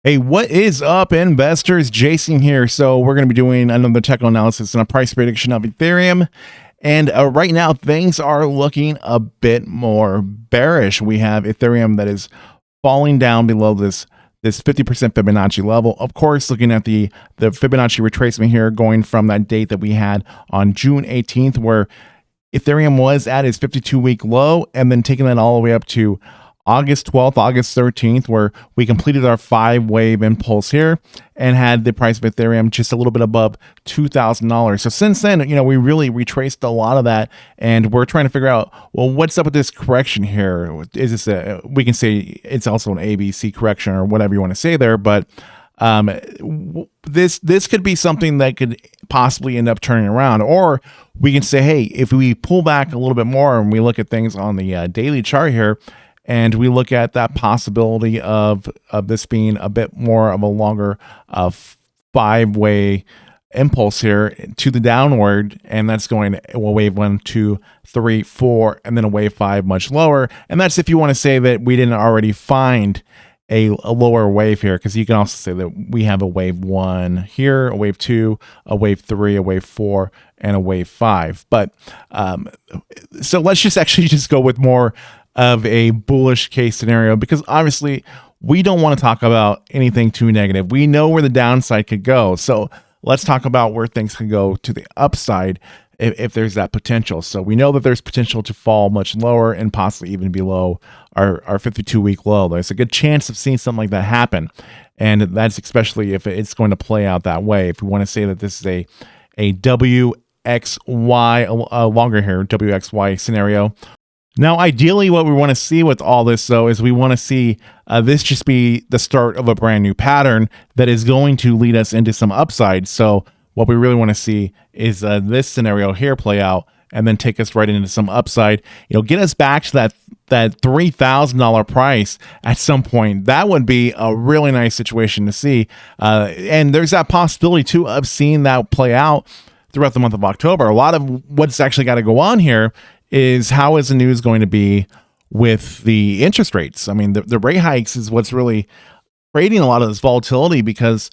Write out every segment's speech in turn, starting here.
Hey, what is up, investors? Jason here. So we're going to be doing another technical analysis and a price prediction of Ethereum. And right now, things are looking a bit more bearish. We have Ethereum that is falling down below this 50% Fibonacci level. Of course, looking at the Fibonacci retracement here, going from that date that we had on June 18th, where Ethereum was at its 52-week low, and then taking that all the way up to August 12th, August 13th, where we completed our 5-wave impulse here and had the price of Ethereum just a little bit above $2,000. So since then, we really retraced a lot of that, and we're trying to figure out, well, what's up with this correction here? Is this we can say it's also an ABC correction or whatever you want to say there, but this could be something that could possibly end up turning around. Or we can say, hey, if we pull back a little bit more and we look at things on the daily chart here, and we look at that possibility of this being a bit more of a longer 5-way impulse here to the downward, and that's going wave 1, 2, 3, 4, and then a wave 5 much lower. And that's if you want to say that we didn't already find a lower wave here, because you can also say that we have a wave 1 here, a wave 2, a wave 3, a wave 4, and a wave 5. But so let's just go with more of a bullish case scenario, because obviously we don't want to talk about anything too negative. We know where the downside could go. So let's talk about where things can go to the upside if there's that potential. So we know that there's potential to fall much lower and possibly even below our 52-week low. There's a good chance of seeing something like that happen. And that's especially if it's going to play out that way. If we want to say that this is a WXY, longer here, WXY scenario. Now, ideally, what we want to see with all this, though, is we want to see this just be the start of a brand new pattern that is going to lead us into some upside. So what we really want to see is this scenario here play out and then take us right into some upside. Get us back to that $3,000 price at some point. That would be a really nice situation to see. And there's that possibility, too, of seeing that play out throughout the month of October. A lot of what's actually got to go on here is how is the news going to be with the interest rates? I mean, the rate hikes is what's really creating a lot of this volatility, because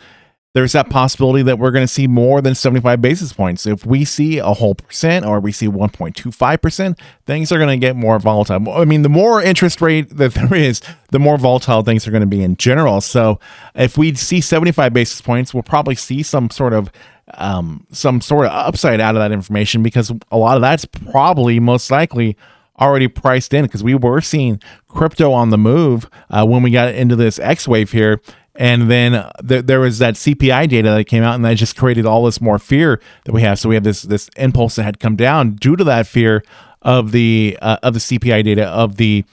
there's that possibility that we're going to see more than 75 basis points. If we see a whole percent or we see 1.25%, things are going to get more volatile. I mean, the more interest rate that there is, the more volatile things are going to be in general. So if we see 75 basis points, we'll probably see some sort of upside out of that information, because a lot of that's probably most likely already priced in, because we were seeing crypto on the move when we got into this X wave here. And then there was that CPI data that came out, and that just created all this more fear that we have. So we have this impulse that had come down due to that fear of the CPI data, of the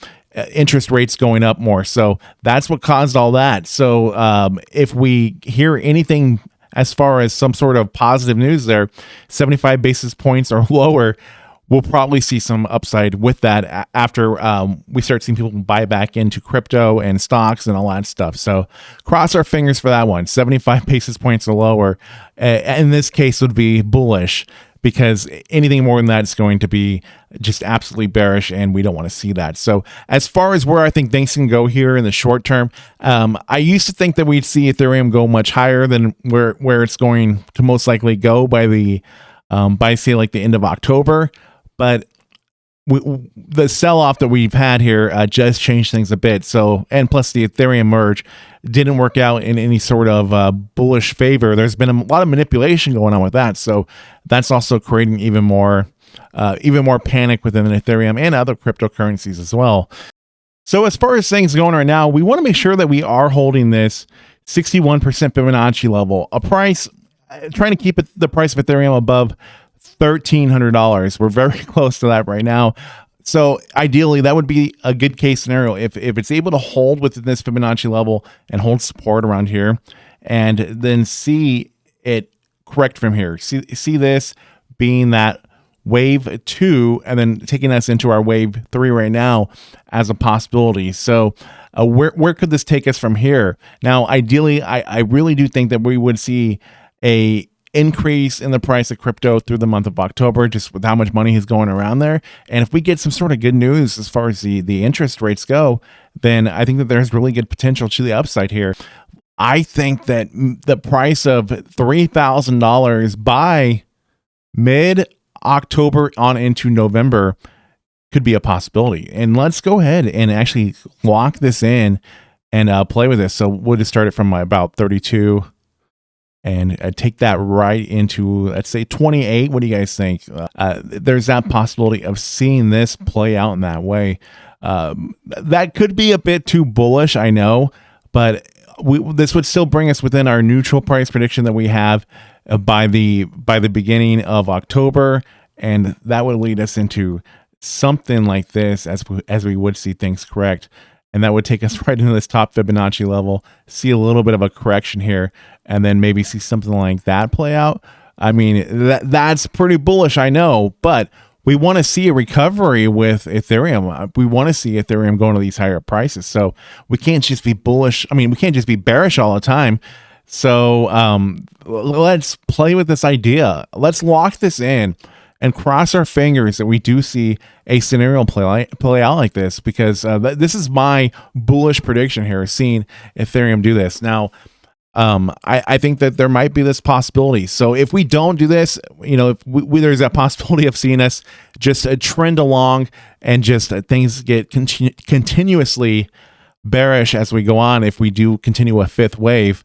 interest rates going up more. So that's what caused all that. So if we hear anything as far as some sort of positive news there, 75 basis points or lower, we'll probably see some upside with that after we start seeing people buy back into crypto and stocks and all that stuff. So cross our fingers for that one. 75 basis points or lower, in this case, would be bullish, because anything more than that is going to be just absolutely bearish, and we don't want to see that. So as far as where I think things can go here in the short term, I used to think that we'd see Ethereum go much higher than where it's going to most likely go by say like the end of October. But the sell-off that we've had here just changed things a bit. So, and plus the Ethereum merge didn't work out in any sort of bullish favor. There's been a lot of manipulation going on with that. So that's also creating even more panic within Ethereum and other cryptocurrencies as well. So as far as things going right now, we want to make sure that we are holding this 61% Fibonacci level, a price, trying to keep the price of Ethereum above $1,300. We're very close to that right now. So ideally, that would be a good case scenario if it's able to hold within this Fibonacci level and hold support around here, and then see it correct from here. See this being that wave 2, and then taking us into our wave 3 right now as a possibility. So where could this take us from here? Now, ideally, I really do think that we would see a increase in the price of crypto through the month of October, just with how much money is going around there. And if we get some sort of good news as far as the interest rates go, then I think that there's really good potential to the upside here. I think that the price of $3,000 by mid-October on into November could be a possibility. And let's go ahead and actually lock this in and play with this. So we'll just start it from about 32 and take that right into, let's say, 28. What do you guys think? There's that possibility of seeing this play out in that way. That could be a bit too bullish, I know, but this would still bring us within our neutral price prediction that we have by the beginning of October, and that would lead us into something like this as we would see things correct. And that would take us right into this top Fibonacci level, see a little bit of a correction here, and then maybe see something like that play out. I mean, that's pretty bullish, I know, but we want to see a recovery with Ethereum. We want to see Ethereum going to these higher prices. So we can't just be bullish. I mean, we can't just be bearish all the time. So let's play with this idea. Let's lock this in and cross our fingers that we do see a scenario play out like this, because this is my bullish prediction here, seeing Ethereum do this. Now, I think that there might be this possibility. So if we don't do this, if there's that possibility of seeing us just trend along and just things get continuously bearish as we go on if we do continue a fifth wave.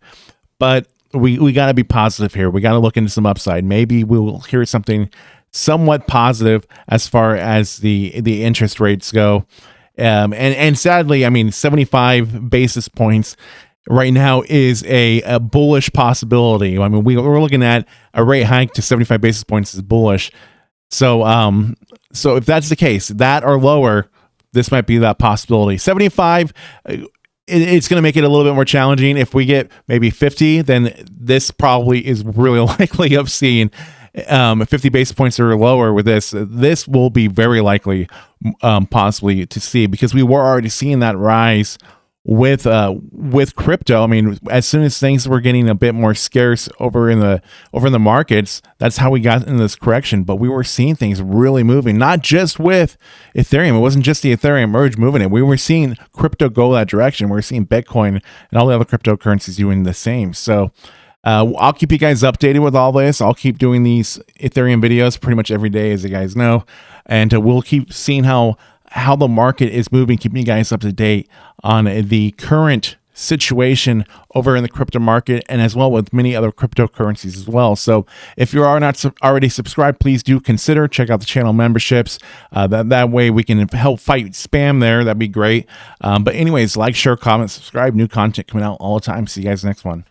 But we got to be positive here. We got to look into some upside. Maybe we'll hear something somewhat positive as far as the interest rates go. And sadly, I mean, 75 basis points right now is a bullish possibility. I mean, we're looking at a rate hike to 75 basis points is bullish. So if that's the case, that or lower, this might be that possibility. 75, it's going to make it a little bit more challenging. If we get maybe 50, then this probably is really likely of seeing 50 basis points or lower with this. This will be very likely possibly to see, because we were already seeing that rise with crypto. I mean, as soon as things were getting a bit more scarce over in the markets, that's how we got into this correction. But we were seeing things really moving, not just with Ethereum. It wasn't just the Ethereum merge moving it. We were seeing crypto go that direction. We were seeing Bitcoin and all the other cryptocurrencies doing the same. So I'll keep you guys updated with all this. I'll keep doing these Ethereum videos pretty much every day, as you guys know, and we'll keep seeing how the market is moving, keeping you guys up to date on the current situation over in the crypto market, and as well with many other cryptocurrencies as well. So if you are not already subscribed, please do consider check out the channel memberships. That way we can help fight spam there. That'd be great. But anyways, like, share, comment, subscribe. New content coming out all the time. See you guys next one.